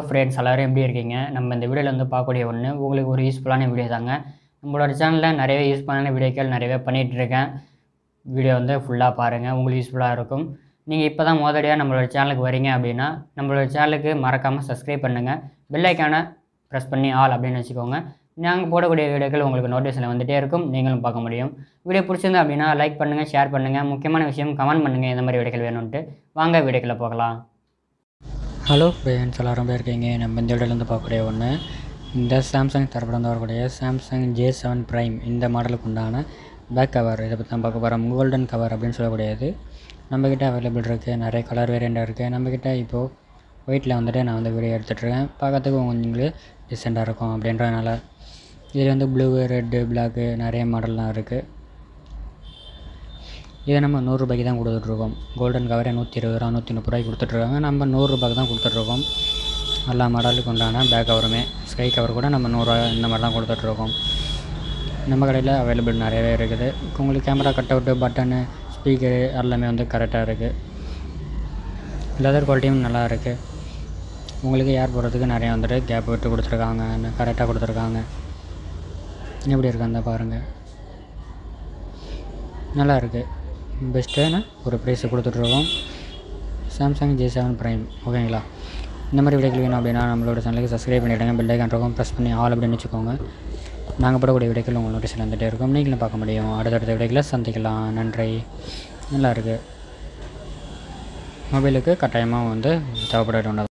Friends எல்லாரும் எப்படி இருக்கீங்க? நம்ம இந்த வீடியோவில் வந்து பார்க்கக்கூடிய ஒன்று உங்களுக்கு ஒரு யூஸ்ஃபுல்லான வீடியோ தாங்க. நம்மளோட சேனலில் நிறையவே யூஸ்ஃபுல்லான வீடியோக்கள் நிறையவே பண்ணிகிட்ருக்கேன். வீடியோ வந்து ஃபுல்லாக பாருங்கள், உங்களுக்கு யூஸ்ஃபுல்லாக இருக்கும். நீங்கள் இப்போ தான் முதலடியாக நம்மளோட சேனலுக்கு வரீங்க அப்படின்னா நம்மளோட சேனலுக்கு மறக்காமல் சப்ஸ்கிரைப் பண்ணுங்கள். பெல் ஐக்கானை ப்ரெஸ் பண்ணி ஆல் அப்படின்னு வச்சுக்கோங்க. நாங்கள் போடக்கூடிய வீடியோக்கள் உங்களுக்கு நோட்டிஃபிகேஷன் வந்துகிட்டே இருக்கும், நீங்களும் பார்க்க முடியும். வீடியோ பிடிச்சிருந்தா அப்படின்னா லைக் பண்ணுங்கள், ஷேர் பண்ணுங்கள், முக்கியமான விஷயம் கமெண்ட் பண்ணுங்கள் எந்த மாதிரி வீடியோக்கள் வேணும்ன்ட்டு. வாங்க வீடியோக்களை போகலாம். ஹலோ ஃப்ரெண்ட்ஸ், எல்லாரும் எப்படி இருக்கீங்க? நம்ம இந்த வீடியோலேருந்து பார்க்கக்கூடிய ஒன்று இந்த சாம்சங் தரப்புலேருந்து வரக்கூடிய சாம்சங் J7 Prime இந்த மாடலுக்கு உண்டான பேக் கவர். இதை பற்றி தான் பார்க்க போகிறோம். கோல்டன் கவர் அப்படின்னு சொல்லக்கூடியது நம்மக்கிட்ட அவைலபிள் இருக்குது. நிறைய கலர் வேரியண்ட்டாக இருக்குது நம்மக்கிட்ட. இப்போது ஒயிட்டில் வந்துட்டு நான் வந்து வீடியோ எடுத்துகிட்ருக்கேன். பார்க்கறதுக்கு உங்களுக்கு டிசெண்டாக இருக்கும் அப்படின்றதுனால. இதில் வந்து ப்ளூ, ரெட்டு, பிளாக்கு நிறைய மாடல்லாம் இருக்குது. இதை நம்ம 100 ரூபாய்க்கு தான் கொடுத்துட்ருக்கோம். கோல்டன் கவரே 120 ரூபா 130 ரூபாய்க்கு கொடுத்துட்ருக்காங்க. நம்ம 100 ரூபாய்க்கு தான் கொடுத்துட்ருக்கோம். எல்லா மாடலுக்கு உண்டான பேக் கவருமே. ஸ்கை கவர் கூட நம்ம 100 ரூபா இந்த மாதிரி தான் கொடுத்துட்ருக்கோம். நம்ம கடையில் அவைலபிள் நிறையவே இருக்குது. உங்களுக்கு camera cut out, button, speaker எல்லாமே வந்து கரெக்டாக இருக்குது. லெதர் குவாலிட்டியும் நல்லா இருக்குது. உங்களுக்கு ஏர் போடுறதுக்கு நிறையா வந்துட்டு கேப் விட்டு கொடுத்துருக்காங்க, கரெக்டாக கொடுத்துருக்காங்க. எப்படி இருக்கு அந்த பாருங்கள், நல்லா இருக்குது. பெஸ்ட்டான ஒரு ப்ரைஸை கொடுத்துட்ருக்கோம். Samsung J7 Prime. ஓகேங்களா? இந்த மாதிரி வீடியோக்கள் வேணும் அப்படின்னா நம்மளோட சேனலுக்கு சப்ஸ்கிரைப் பண்ணிவிடுங்க. பெல் ஐக்கான் இருக்கும், ப்ரெஸ் பண்ணி ஆல் அப்படின்னு வச்சுக்கோங்க. நாங்கள் போடக்கூடிய வீடியோக்கள் உங்கள் நோட்டீஸில் வந்துகிட்டே இருக்கும், நீங்களும் பார்க்க முடியும். அடுத்தடுத்த வீடியோக்களை சந்திக்கலாம். நன்றி. நல்லா இருக்குது. மொபைலுக்கு கட்டாயமாக வந்து தேவைப்பட